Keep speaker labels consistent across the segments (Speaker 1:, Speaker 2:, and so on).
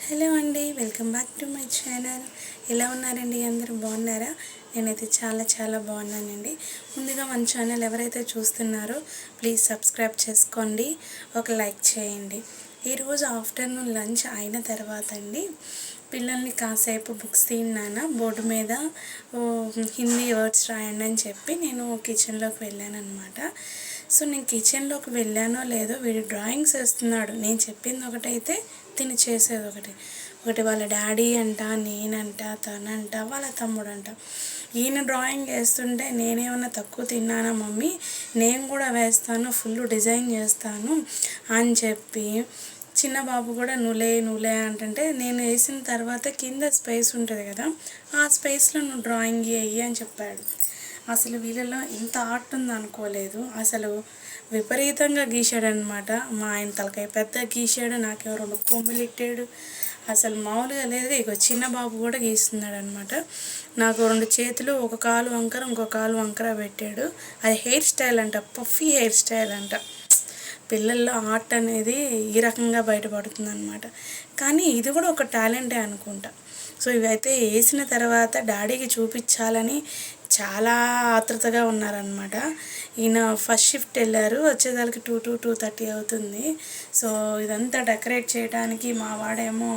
Speaker 1: Hello అండి, welcome back to my channel. ఎలా ఉన్నారండి? అందరూ బాగున్నారా? నేనైతే చాలా బాగున్నానండి. ముందుగా మన ఛానల్ ఎవరైతే చూస్తున్నారో ప్లీజ్ సబ్స్క్రైబ్ చేసుకోండి, ఒక లైక్ చేయండి. ఈరోజు ఆఫ్టర్నూన్ లంచ్ అయిన తర్వాత అండి పిల్లల్ని కాసేపు బుక్స్ తీయనాన్న బోర్డు మీద హిందీ వర్డ్స్ రాయండి అని చెప్పి నేను కిచెన్లోకి వెళ్ళాను అనమాట. సో నేను కిచెన్లోకి వెళ్ళానో లేదో వీడు డ్రాయింగ్స్ వేస్తున్నాడు. నేను చెప్పింది ఒకటైతే తిని చేసేది ఒకటి వాళ్ళ డాడీ అంట, నేనంట, తనంట, వాళ్ళ తమ్ముడంట. ఈయన డ్రాయింగ్ వేస్తుంటే నేనేమన్నా తక్కువ తిన్నానా మమ్మీ, నేను కూడా వేస్తాను, ఫుల్ డిజైన్ చేస్తాను అని చెప్పి చిన్న బాబు కూడా నువ్వులే అంటుంటే నేను వేసిన తర్వాత కింద స్పేస్ ఉంటుంది కదా, ఆ స్పేస్లో నువ్వు డ్రాయింగ్ వేయి అని చెప్పాడు. అసలు వీళ్ళలో ఇంత ఆర్ట్ ఉంది అనుకోలేదు. అసలు విపరీతంగా గీశాడనమాట. మా ఆయన తలకాయ పెద్ద గీశాడు, నాకేమో 2 కొమ్ములు ఇట్టాడు. అసలు మామూలుగా లేదు. ఇక చిన్న బాబు కూడా గీస్తున్నాడు అనమాట. నాకు 2 చేతులు, ఒక కాలు వంకర, ఇంకో కాలు వంకర పెట్టాడు. అది హెయిర్ స్టైల్ అంట, పఫీ హెయిర్ స్టైల్ అంట. పిల్లల్లో ఆర్ట్ అనేది ఈ రకంగా బయటపడుతుంది అనమాట. కానీ ఇది కూడా ఒక టాలెంటే అనుకుంటా. సో ఇవైతే వేసిన తర్వాత డాడీకి చూపించాలని చాలా ఆతృతగా ఉన్నారనమాట. ఈయన ఫస్ట్ షిఫ్ట్ వెళ్ళారు, వచ్చేదానికి 2-2:30 అవుతుంది. సో ఇదంతా డెకరేట్ చేయడానికి మా వాడేమో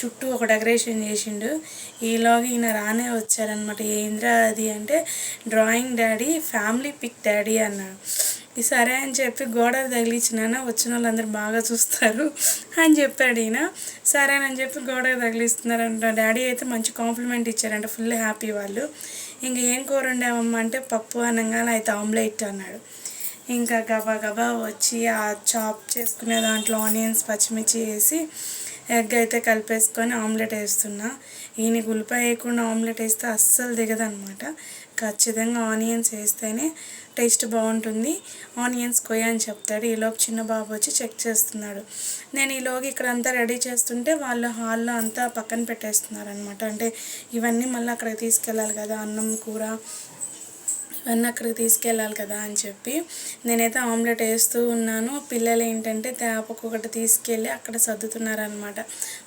Speaker 1: చుట్టూ ఒక డెకరేషన్ చేసిండు. ఈలోగా ఈయన రానే వచ్చారనమాట. ఏంద్రా అది అంటే, drawing daddy, family pick daddy అన్నాడు. సరే అని చెప్పి గోడకు తగిలించినాన, వచ్చిన వాళ్ళందరూ బాగా చూస్తారు అని చెప్పాడు ఈయన. సరేనని చెప్పి గోడకు తగిలిస్తున్నారంట. డాడీ అయితే మంచి కాంప్లిమెంట్ ఇచ్చారంట, ఫుల్ హ్యాపీ వాళ్ళు. ఇంక ఏం కూర వండామమ్మా అంటే పప్పు అనగానే అయితే ఆమ్లెట్ అన్నాడు. ఇంకా గబా వచ్చి ఆ చాప్ చేసుకునే దాంట్లో ఆనియన్స్, పచ్చిమిర్చి వేసి ఎగ్ అయితే కలిపేసుకొని ఆమ్లెట్ వేస్తున్నా. ఈయనకి ఉల్లిపాయ వేయకుండా ఆమ్లెట్ వేస్తే అస్సలు దిగదనమాట. ఖచ్చితంగా ఆనియన్స్ వేస్తేనే టేస్ట్ బాగుంటుంది, ఆనియన్స్ కొయ్య అని చెప్తాడు. ఈలోకి చిన్న బాబు వచ్చి చెక్ చేస్తున్నాడు. నేను ఈలోకి ఇక్కడ అంతా రెడీ చేస్తుంటే వాళ్ళు హాల్లో అంతా పక్కన పెట్టేస్తున్నారు అనమాట. అంటే ఇవన్నీ మళ్ళీ అక్కడికి తీసుకెళ్ళాలి కదా, అన్నం కూర ఇవన్నీ అక్కడికి తీసుకెళ్ళాలి కదా అని చెప్పి నేనైతే ఆమ్లెట్ వేస్తూ ఉన్నాను. పిల్లలు ఏంటంటే ఒక్కొక్కటి తీసుకెళ్ళి అక్కడ సర్దుతున్నారనమాట.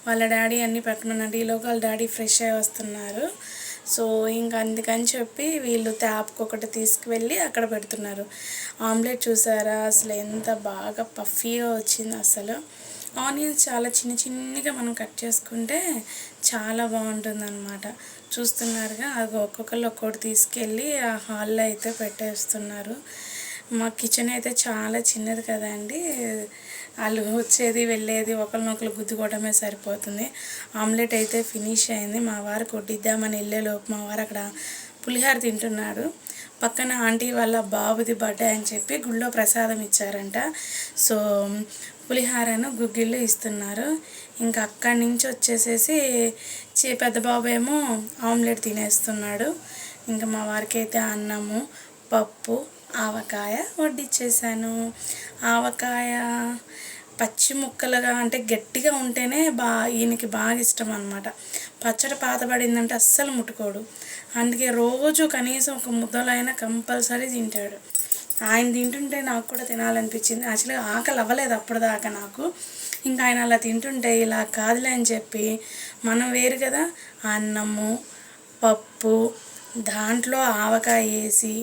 Speaker 1: వాళ్ళ డాడీ అన్నీ పెట్టమన్నాడు. ఈలోగా వాళ్ళ డాడీ ఫ్రెష్ అయ్యి వస్తున్నారు. సో ఇంకా అందుకని చెప్పి వీళ్ళు ఒకటి తీసుకువెళ్ళి అక్కడ పెడుతున్నారు. ఆమ్లెట్ చూసారా అసలు ఎంత బాగా పఫీగా వచ్చింది. అసలు ఆనియన్స్ చాలా చిన్నగా మనం కట్ చేసుకుంటే చాలా బాగుంటుంది అనమాట. చూస్తున్నారుగా, అది ఒక్కొక్కరు ఒక్కొక్కటి తీసుకెళ్ళి ఆ హాల్లో అయితే పెట్టేస్తున్నారు. మా కిచెన్ అయితే చాలా చిన్నది కదండి, వాళ్ళు వచ్చేది వెళ్ళేది ఒకరినొకరు గుద్దుకోవడమే సరిపోతుంది. ఆమ్లెట్ అయితే ఫినిష్ అయింది. మా వారు కొట్టిద్దామని వెళ్ళేలోపు మా వారు అక్కడ పులిహోర తింటున్నాడు. పక్కన ఆంటీ వాళ్ళ బాబుది బర్త్డే అని చెప్పి గుళ్ళో ప్రసాదం ఇచ్చారంట. సో పులిహోరను గుగ్గిళ్ళు ఇస్తున్నారు. ఇంకా అక్కడి నుంచి వచ్చేసేసి పెద్ద బాబు ఏమో ఆమ్లెట్ తినేస్తున్నాడు. ఇంకా మా వారికి అయితే అన్నము, పప్పు, ఆవకాయ వడ్డిచ్చేసాను. ఆవకాయ పచ్చి ముక్కలుగా అంటే గట్టిగా ఉంటేనే ఈయనకి బాగా ఇష్టం అనమాట. పచ్చడి పాతబడిందంటే అస్సలు ముట్టుకోడు. అందుకే రోజు కనీసం ఒక ముద్దలైనా కంపల్సరీ తింటాడు. ఆయన తింటుంటే నాకు కూడా తినాలనిపించింది. యాక్చువల్గా ఆకలి అవ్వలేదు అప్పటిదాకా నాకు. ఇంకా ఆయన అలా తింటుంటే ఇలా కాదులే అని చెప్పి మనం వేరు కదా, అన్నము, పప్పు, దాంట్లో ఆవకాయ వేసి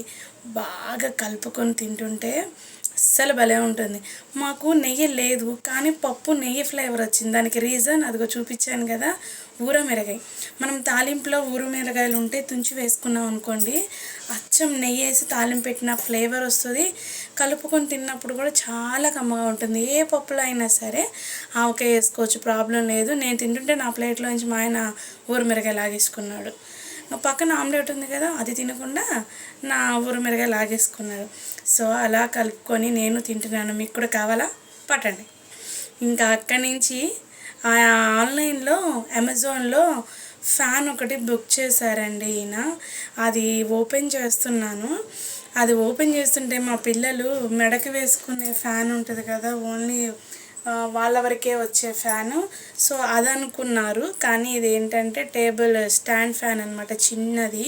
Speaker 1: బాగా కలుపుకొని తింటుంటే అస్సలు భలే ఉంటుంది. మాకు నెయ్యి లేదు, కానీ పప్పు నెయ్యి ఫ్లేవర్ వచ్చింది. దానికి రీజన్ అదిగో చూపించాను కదా, ఊరమిరగాయ. మనం తాలింపులో ఊరమిరగాయలు ఉంటే తుంచి వేసుకున్నాం అనుకోండి, అచ్చం నెయ్యి వేసి తాలింపు పెట్టిన ఫ్లేవర్ వస్తుంది. కలుపుకొని తిన్నప్పుడు కూడా చాలా కమ్మగా ఉంటుంది. ఏ పప్పులో అయినా సరే ఆవకాయ వేసుకోవచ్చు, ప్రాబ్లం లేదు. నేను తింటుంటే నా ప్లేట్లోంచి మా ఆయన ఊరమిరగాయ లాగేసుకున్నాడు. పక్కన ఆమ్లెట్ ఉంది కదా, అది తినకుండా నా ఊరమిరగాయ లాగేసుకున్నాడు. సో అలా కలుపుకొని నేను తింటున్నాను. మీకు కూడా కావాలా? పట్టండి. ఇంకా అక్కడి నుంచి ఆన్లైన్లో అమెజాన్లో ఫ్యాన్ ఒకటి బుక్ చేశారండి ఈయన. అది ఓపెన్ చేస్తున్నాను. అది ఓపెన్ చేస్తుంటే మా పిల్లలు మెడకి వేసుకునే ఫ్యాన్ ఉంటుంది కదా, ఓన్లీ వాళ్ళ వరకే వచ్చే ఫ్యాను. సో అది అనుకున్నారు, కానీ ఇది ఏంటంటే టేబుల్ స్టాండ్ ఫ్యాన్ అనమాట, చిన్నది.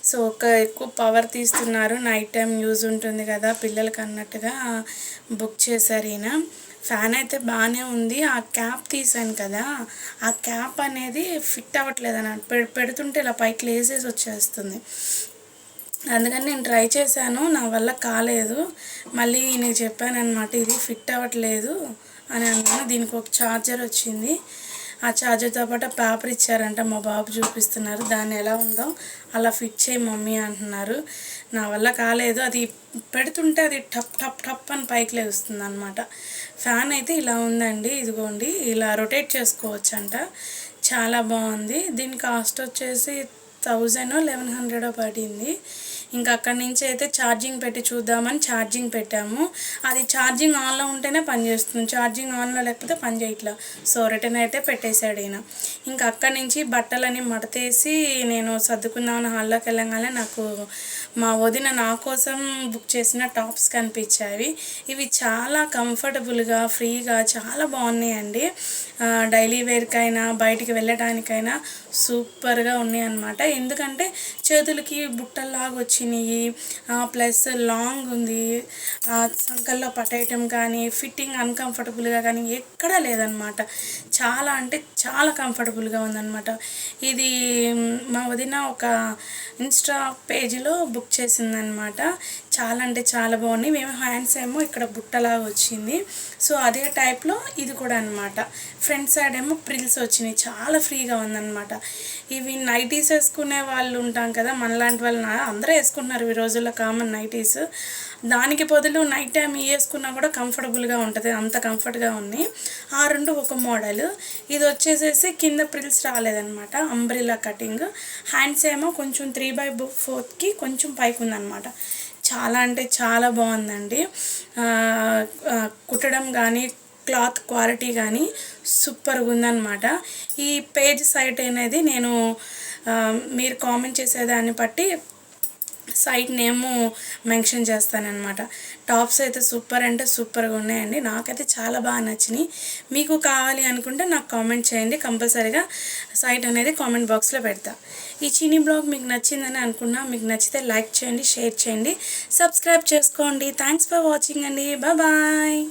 Speaker 1: సో ఎక్కువ పవర్ తీస్తున్నారు, నైట్ టైం యూజ్ ఉంటుంది కదా పిల్లలకి అన్నట్టుగా బుక్ చేశారు ఈయన. ఫ్యాన్ అయితే బాగానే ఉంది. ఆ క్యాప్ తీసాను కదా, ఆ క్యాప్ అనేది ఫిట్ అవ్వట్లేదు అన్నట్టు. పెడుతుంటే ఇలా పైకి లేసేసి వచ్చేస్తుంది. అందుకని నేను ట్రై చేశాను, నా వల్ల కాలేదు. మళ్ళీ నేను చెప్పానన్నమాట, ఇది ఫిట్ అవ్వట్లేదు అని అన్నాను. దీనికి ఒక ఛార్జర్ వచ్చింది. ఆ ఛార్జర్తో పాటు పేపర్ ఇచ్చారంట. మా బాబు చూపిస్తున్నారు, దాన్ని ఎలా ఉందో అలా ఫిట్ చేయి మమ్మీ అంటున్నారు. నా వల్ల కాలేదు. అది పెడుతుంటే అది టప్ టప్ టప్ అని పైకి లేస్తుంది అనమాట. ఫ్యాన్ అయితే ఇలా ఉందండి, ఇదిగోండి ఇలా రొటేట్ చేసుకోవచ్చు అంట. చాలా బాగుంది. దీని కాస్ట్ వచ్చేసి 1100 పడింది. ఇంకా అక్కడి నుంచి అయితే ఛార్జింగ్ పెట్టి చూద్దామని ఛార్జింగ్ పెట్టాము. అది ఛార్జింగ్ ఆన్లో ఉంటేనే పనిచేస్తుంది, ఛార్జింగ్ ఆన్లో లేకపోతే పని చేయట్లా. సో రిటర్న్ అయితే పెట్టేశాడు ఈయన. ఇంకా అక్కడి నుంచి బట్టలని మడతేసి నేను సర్దుకుందామని హాల్లోకి వెళ్ళగానే నాకు మా వదిన నా కోసం బుక్ చేసిన టాప్స్ కనిపించాయి. ఇవి చాలా కంఫర్టబుల్గా ఫ్రీగా చాలా బాగున్నాయండి. డైలీ వేర్కైనా బయటికి వెళ్ళడానికైనా సూపర్గా ఉన్నాయి అన్నమాట. ఎందుకంటే చేతులకి బుట్టల్లాగా వచ్చినాయి, ప్లస్ లాంగ్ ఉంది. సంకల్లో పట్టేయటం కానీ ఫిట్టింగ్ అన్కంఫర్టబుల్గా కానీ ఎక్కడా లేదనమాట. చాలా అంటే చాలా కంఫర్టబుల్గా ఉందన్నమాట. ఇది మా వదిన ఒక ఇన్స్టా పేజీలో బుక్ చేసిందనమాట. చాలా అంటే చాలా బాగున్నాయి. మేము హ్యాండ్స్ ఏమో ఇక్కడ బుట్టలాగా వచ్చింది. సో అదే టైప్లో ఇది కూడా అనమాట. ఫ్రంట్ సైడ్ ఏమో ప్రిల్స్ వచ్చినాయి, చాలా ఫ్రీగా ఉందన్నమాట. ఇవి నైటీస్ వేసుకునే వాళ్ళు ఉంటాం కదా, మనలాంటి వాళ్ళు అందరూ వేసుకుంటున్నారు ఈ రోజుల్లో కామన్ నైటీస్. దానికి బదులు నైట్ టైం వేసుకున్నా కూడా కంఫర్టబుల్గా ఉంటుంది, అంత కంఫర్ట్గా ఉన్నాయి. ఆ రెండు ఒక మోడల్. ఇది వచ్చేసేసి కింద ప్రిల్స్ రాలేదనమాట, అంబ్రిల్లా కటింగ్. హ్యాండ్స్ ఏమో కొంచెం 3/4కి కొంచెం పైకి ఉందన్నమాట. చాలా అంటే చాలా బాగుందండి. కుట్టడం కానీ క్లాత్ క్వాలిటీ కానీ సూపర్గా ఉందన్నమాట. ఈ పేజ్ సైట్ అనేది నేను మీరు కామెంట్ చేసేదాన్ని బట్టి సైట్ నేము మెన్షన్ చేస్తానన్నమాట. టాప్స్ అయితే సూపర్ అంటే సూపర్గా ఉన్నాయండి. నాకైతే చాలా బాగా నచ్చినాయి. మీకు కావాలి అనుకుంటే నాకు కామెంట్ చేయండి, కంపల్సరీగా సైట్ అనేది కామెంట్ బాక్స్లో పెడతా. ఈ చిన్ని బ్లాగ్ మీకు నచ్చిందని అనుకున్నా. మీకు నచ్చితే లైక్ చేయండి, షేర్ చేయండి, సబ్స్క్రైబ్ చేసుకోండి. థ్యాంక్స్ ఫర్ వాచింగ్ అండి. బాయ్.